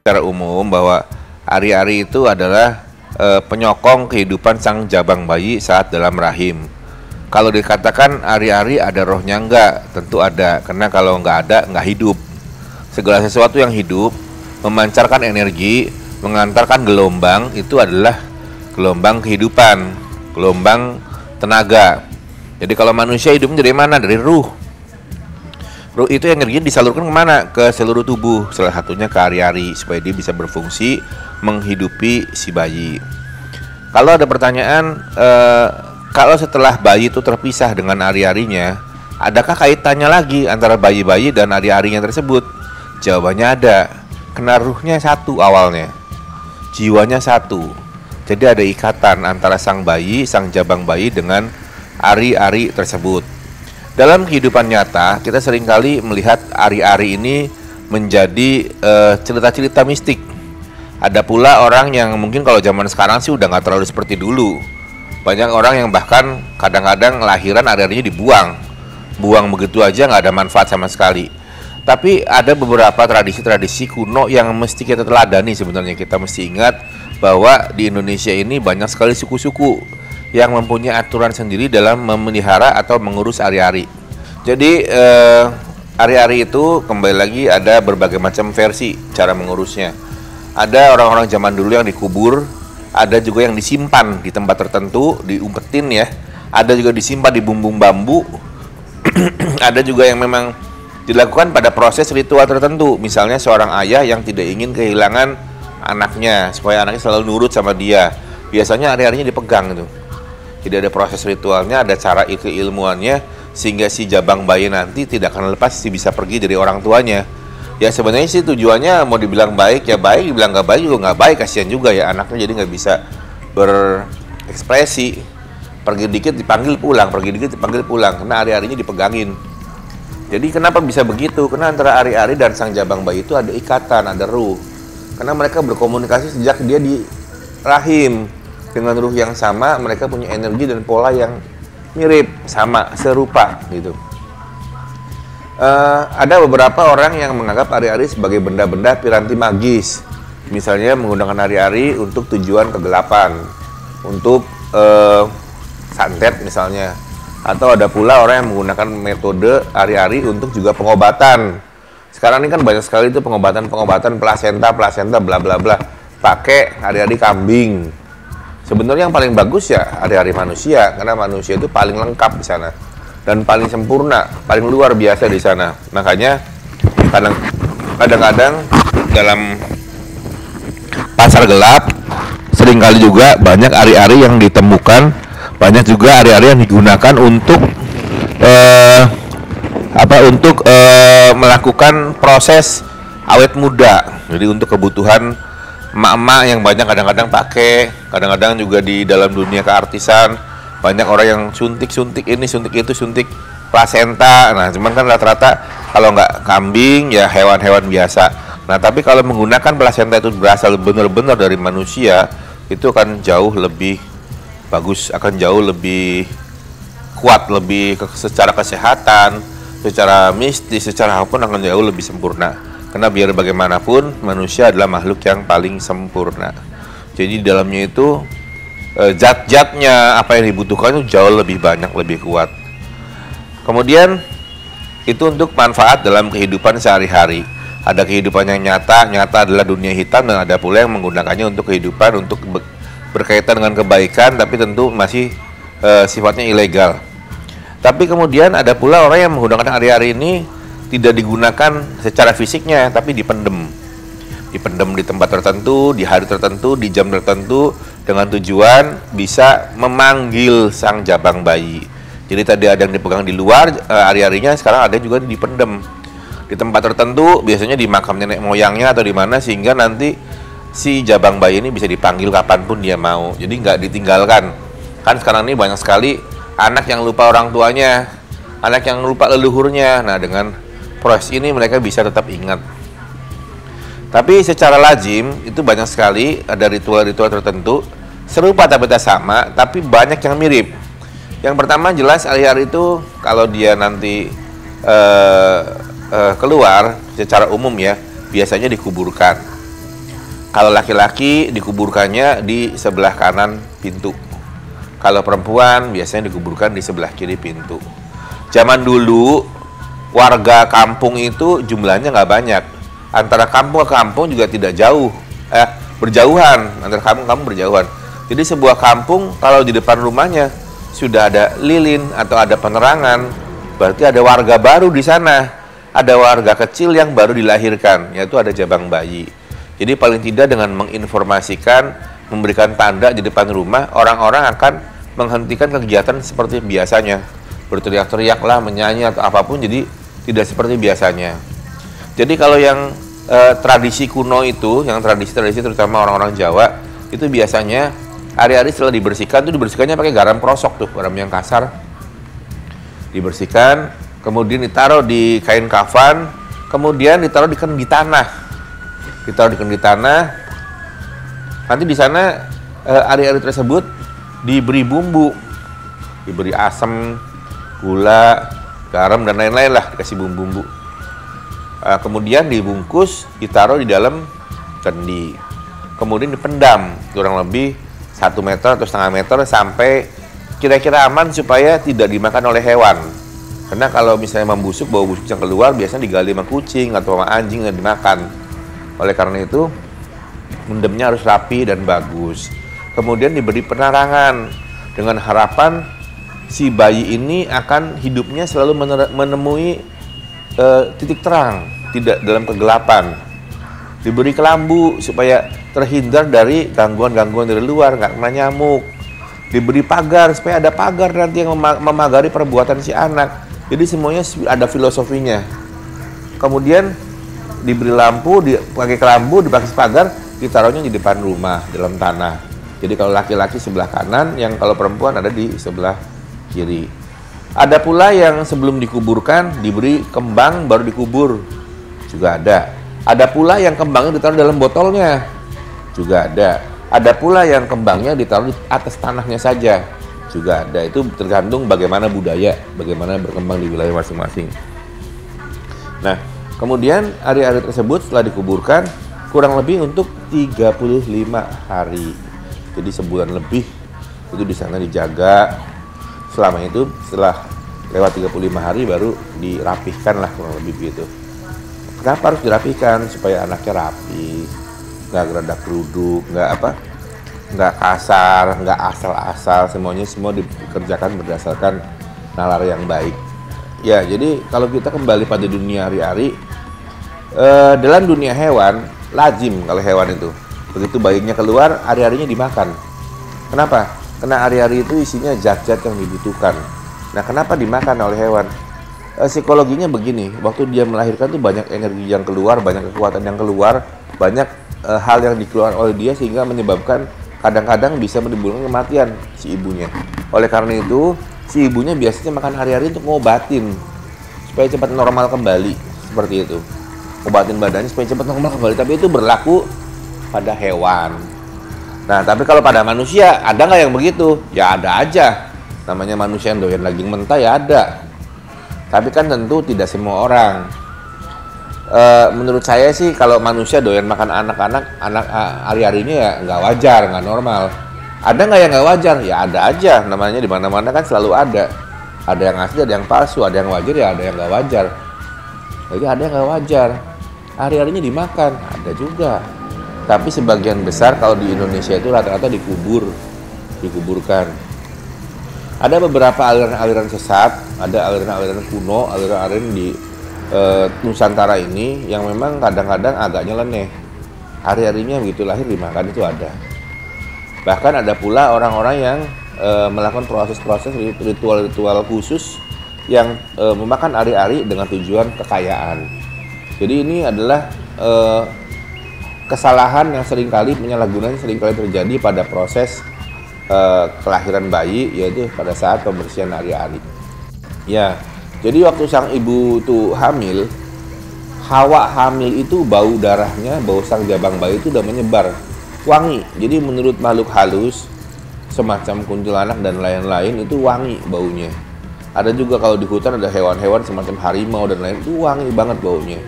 Secara umum bahwa ari-ari itu adalah penyokong kehidupan sang jabang bayi saat dalam rahim. Kalau dikatakan ari-ari ada rohnya, enggak, tentu ada, karena kalau enggak ada, enggak hidup. Segala sesuatu yang hidup memancarkan energi, mengantarkan gelombang, itu adalah gelombang kehidupan, gelombang tenaga. Jadi kalau manusia hidupnya dari mana? Dari ruh. Ruh itu energinya disalurkan kemana? Ke seluruh tubuh, salah satunya ke ari-ari, supaya dia bisa berfungsi menghidupi si bayi. Kalau ada pertanyaan, kalau setelah bayi itu terpisah dengan ari-arinya, adakah kaitannya lagi antara bayi-bayi dan ari-arinya tersebut? Jawabannya ada, karena ruhnya satu awalnya, jiwanya satu. Jadi ada ikatan antara sang bayi, sang jabang bayi dengan ari-ari tersebut. Dalam kehidupan nyata, kita seringkali melihat ari-ari ini menjadi cerita-cerita mistik. Ada pula orang yang mungkin kalau zaman sekarang sih udah nggak terlalu seperti dulu. Banyak orang yang bahkan kadang-kadang lahiran ari-arinya dibuang. Buang begitu aja, nggak ada manfaat sama sekali. Tapi ada beberapa tradisi-tradisi kuno yang mesti kita teladani sebenarnya. Kita mesti ingat bahwa di Indonesia ini banyak sekali suku-suku yang mempunyai aturan sendiri dalam memelihara atau mengurus ari-ari. Jadi ari-ari itu kembali lagi ada berbagai macam versi cara mengurusnya. Ada orang-orang zaman dulu yang dikubur, ada juga yang disimpan di tempat tertentu, diumpetin ya. Ada juga disimpan di bumbung bambu. Ada juga yang memang dilakukan pada proses ritual tertentu. Misalnya seorang ayah yang tidak ingin kehilangan anaknya, supaya anaknya selalu nurut sama dia. Biasanya ari-arinya dipegang gitu. Jadi ada proses ritualnya, ada cara keilmuannya, sehingga si jabang bayi nanti tidak akan lepas, bisa pergi dari orang tuanya. Ya sebenarnya sih tujuannya mau dibilang baik ya baik, dibilang nggak baik juga nggak baik, kasihan juga ya anaknya, jadi nggak bisa berekspresi. Pergi dikit dipanggil pulang, pergi dikit dipanggil pulang, karena ari-arinya dipegangin. Jadi kenapa bisa begitu? Karena antara ari-ari dan sang jabang bayi itu ada ikatan, ada ruh. Karena mereka berkomunikasi sejak dia di rahim. Dengan ruh yang sama, mereka punya energi dan pola yang mirip, sama, serupa gitu. Ada beberapa orang yang menganggap ari-ari sebagai benda-benda piranti magis. Misalnya menggunakan ari-ari untuk tujuan kegelapan, untuk santet misalnya. Atau ada pula orang yang menggunakan metode ari-ari untuk juga pengobatan. Sekarang ini kan banyak sekali itu pengobatan plasenta bla bla bla, pakai ari-ari kambing. Sebenarnya yang paling bagus ya ari-ari manusia, karena manusia itu paling lengkap di sana dan paling sempurna, paling luar biasa di sana. Makanya kadang-kadang dalam pasar gelap seringkali juga banyak ari-ari yang ditemukan, banyak juga ari-ari yang digunakan untuk melakukan proses awet muda. Jadi untuk kebutuhan emak-emak yang banyak kadang-kadang pakai, kadang-kadang juga di dalam dunia keartisan banyak orang yang suntik ini, suntik itu, suntik plasenta. Nah, cuman kan rata-rata kalau nggak kambing ya hewan-hewan biasa. Nah, tapi kalau menggunakan plasenta itu berasal benar-benar dari manusia, itu akan jauh lebih bagus, akan jauh lebih kuat, lebih secara kesehatan, secara mistis, secara apapun akan jauh lebih sempurna. Karena biar bagaimanapun manusia adalah makhluk yang paling sempurna. Jadi di dalamnya itu zat-zatnya apa yang dibutuhkan itu jauh lebih banyak, lebih kuat. Kemudian itu untuk manfaat dalam kehidupan sehari-hari. Ada kehidupan yang nyata adalah dunia hitam, dan ada pula yang menggunakannya untuk kehidupan, untuk berkaitan dengan kebaikan, tapi tentu masih sifatnya ilegal. Tapi kemudian ada pula orang yang menggunakan hari-hari ini tidak digunakan secara fisiknya, tapi dipendem di tempat tertentu, di hari tertentu, di jam tertentu, dengan tujuan bisa memanggil sang jabang bayi. Jadi tadi ada yang dipegang di luar hari-harinya, sekarang ada juga dipendem di tempat tertentu, biasanya di makam nenek moyangnya atau di mana, sehingga nanti si jabang bayi ini bisa dipanggil kapanpun dia mau. Jadi nggak ditinggalkan. Kan sekarang ini banyak sekali anak yang lupa orang tuanya, anak yang lupa leluhurnya. Nah, dengan proses ini mereka bisa tetap ingat. Tapi secara lazim itu banyak sekali ada ritual-ritual tertentu serupa tapi tak sama, tapi banyak yang mirip. Yang pertama jelas hari-hari itu kalau dia nanti keluar secara umum ya, biasanya dikuburkan. Kalau laki-laki dikuburkannya di sebelah kanan pintu. Kalau perempuan biasanya dikuburkan di sebelah kiri pintu. Zaman dulu warga kampung itu jumlahnya nggak banyak. Antara kampung ke kampung juga tidak jauh, berjauhan. Antara kampung berjauhan. Jadi sebuah kampung kalau di depan rumahnya sudah ada lilin atau ada penerangan, berarti ada warga baru di sana. Ada warga kecil yang baru dilahirkan, yaitu ada jabang bayi. Jadi paling tidak dengan menginformasikan, memberikan tanda di depan rumah, orang-orang akan menghentikan kegiatan seperti biasanya. Berteriak-teriaklah, menyanyi atau apapun, jadi tidak seperti biasanya. Jadi kalau yang tradisi kuno itu, yang tradisi-tradisi terutama orang-orang Jawa, itu biasanya hari-hari setelah dibersihkan, itu dibersihkannya pakai garam krosok tuh, garam yang kasar. Dibersihkan, kemudian ditaruh di kain kafan, kemudian ditaruh di kendi tanah. Ditaruh di kendi tanah. Nanti di sana hari-hari tersebut diberi bumbu, diberi asam, gula, garam dan lain-lain lah, dikasih bumbu-bumbu. Kemudian dibungkus, ditaruh di dalam kendi. Kemudian dipendam kurang lebih 1 meter atau setengah meter sampai kira-kira aman supaya tidak dimakan oleh hewan. Karena kalau misalnya membusuk, bau busuk yang keluar biasanya digali sama kucing atau sama anjing dan dimakan. Oleh karena itu, mendemnya harus rapi dan bagus. Kemudian diberi penerangan dengan harapan si bayi ini akan hidupnya selalu menemui titik terang, tidak dalam kegelapan. Diberi kelambu supaya terhindar dari gangguan-gangguan dari luar, nggak kena nyamuk. Diberi pagar supaya ada pagar nanti yang memagari perbuatan si anak. Jadi semuanya ada filosofinya. Kemudian diberi lampu, pakai kelambu, dipakai pagar, ditaruhnya di depan rumah, dalam tanah. Jadi kalau laki-laki sebelah kanan, yang kalau perempuan ada di sebelah kiri. Ada pula yang sebelum dikuburkan diberi kembang baru dikubur, juga ada. Ada pula yang kembangnya ditaruh dalam botolnya, juga ada. Ada pula yang kembangnya ditaruh di atas tanahnya saja, juga ada. Itu tergantung bagaimana budaya, bagaimana berkembang di wilayah masing-masing. Nah, kemudian hari-hari tersebut setelah dikuburkan kurang lebih untuk 35 hari. Jadi sebulan lebih itu di sana dijaga. Selama itu setelah lewat 35 hari baru dirapihkan lah kurang lebih begitu. Kenapa harus dirapihkan? Supaya anaknya rapi, nggak geradak geruduk, nggak kasar, nggak asal-asal, semuanya semua dikerjakan berdasarkan nalar yang baik. Ya, jadi kalau kita kembali pada dunia hari-hari, dalam dunia hewan, lazim kalau hewan itu, begitu bayinya keluar, hari-harinya dimakan. Kenapa? Karena hari-hari itu isinya zat-zat yang dibutuhkan. Nah, kenapa dimakan oleh hewan? Psikologinya begini, waktu dia melahirkan tuh banyak energi yang keluar, banyak kekuatan yang keluar, banyak hal yang dikeluarkan oleh dia sehingga menyebabkan kadang-kadang bisa menimbulkan kematian si ibunya. Oleh karena itu, si ibunya biasanya makan hari-hari untuk ngobatin supaya cepat normal kembali, seperti itu. Ngobatin badannya supaya cepat normal kembali, tapi itu berlaku pada hewan. Nah, tapi kalau pada manusia ada nggak yang begitu? Ya ada aja. Namanya manusia yang doyan daging mentah ya ada. Tapi kan tentu tidak semua orang. Menurut saya sih kalau manusia doyan makan anak-anak hari-harinya ya nggak wajar, nggak normal. Ada nggak yang nggak wajar? Ya ada aja. Namanya di mana-mana kan selalu ada. Ada yang asli, ada yang palsu, ada yang wajar ya, ada yang nggak wajar. Lagi ada yang nggak wajar. Hari-harinya dimakan, ada juga. Tapi sebagian besar kalau di Indonesia itu rata-rata dikuburkan. Ada beberapa aliran-aliran sesat, ada aliran-aliran kuno, aliran-aliran di Nusantara ini yang memang kadang-kadang agak nyeleneh. Hari-harinya begitu lahir dimakan itu ada. Bahkan ada pula orang-orang yang melakukan proses-proses ritual-ritual khusus yang memakan ari-ari dengan tujuan kekayaan. Jadi ini adalah kesalahan yang seringkali, penyalahgunaan yang seringkali terjadi pada proses kelahiran bayi, yaitu pada saat pembersihan ari-ari. Ya, jadi waktu sang ibu tuh hamil, hawa hamil itu bau darahnya, bau sang jabang bayi itu udah menyebar, wangi. Jadi menurut makhluk halus semacam kuntilanak dan lain-lain itu wangi baunya. Ada juga kalau di hutan ada hewan-hewan semacam harimau dan lain, itu wangi banget baunya.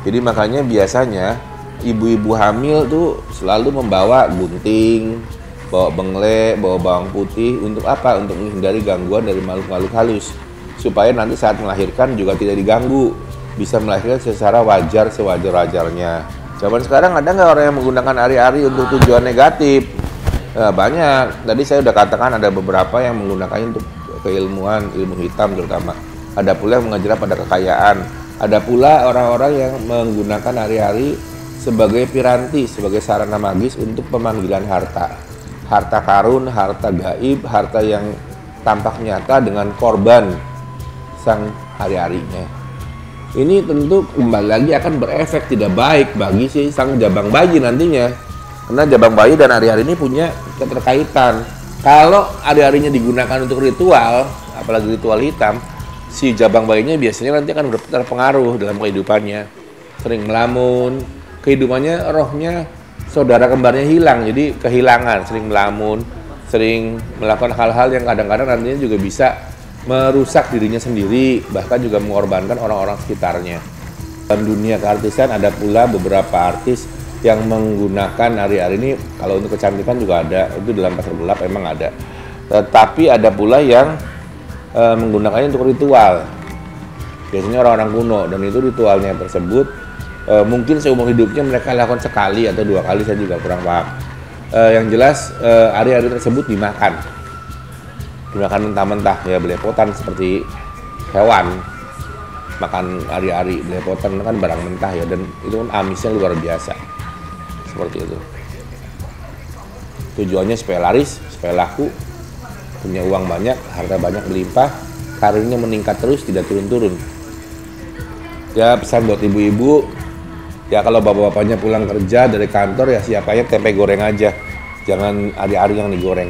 Jadi makanya biasanya ibu-ibu hamil tuh selalu membawa gunting, bawa bengle, bawa bawang putih untuk apa? Untuk menghindari gangguan dari makhluk-makhluk halus, supaya nanti saat melahirkan juga tidak diganggu, bisa melahirkan secara wajar, sewajar-wajarnya. Zaman sekarang ada nggak orang yang menggunakan ari-ari untuk tujuan negatif? Banyak. Tadi saya udah katakan ada beberapa yang menggunakannya untuk keilmuan, ilmu hitam terutama. Ada pula yang mengajar pada kekayaan. Ada pula orang-orang yang menggunakan ari-ari sebagai piranti, sebagai sarana magis untuk pemanggilan harta. Harta karun, harta gaib, harta yang tampak nyata dengan korban sang ari-arinya. Ini tentu kembali lagi akan berefek tidak baik bagi si sang jabang bayi nantinya. Karena jabang bayi dan ari-ari ini punya keterkaitan. Kalau ari-arinya digunakan untuk ritual, apalagi ritual hitam, si jabang bayinya biasanya nanti akan terpengaruh dalam kehidupannya. Sering melamun, kehidupannya, rohnya, saudara kembarnya hilang, jadi kehilangan, sering melamun, sering melakukan hal-hal yang kadang-kadang nantinya juga bisa merusak dirinya sendiri, bahkan juga mengorbankan orang-orang sekitarnya. Dalam dunia keartisan ada pula beberapa artis yang menggunakan ari-ari ini, kalau untuk kecantikan juga ada, itu dalam pasar gelap emang ada. Tetapi ada pula yang menggunakannya untuk ritual. Biasanya orang-orang kuno, dan itu ritualnya tersebut mungkin seumur hidupnya mereka lakukan sekali atau 2 kali, saya juga kurang paham. Yang jelas ari-ari tersebut dimakan mentah-mentah, ya belepotan seperti hewan. Makan ari-ari, belepotan kan barang mentah ya, dan itu kan amisnya luar biasa. Seperti itu. Tujuannya supaya laris, supaya laku, punya uang banyak, harta banyak berlimpah, karirnya meningkat terus, tidak turun-turun. Ya pesan buat ibu-ibu, ya kalau bapak-bapaknya pulang kerja dari kantor ya siapanya tempe goreng aja, jangan ari-ari yang digoreng.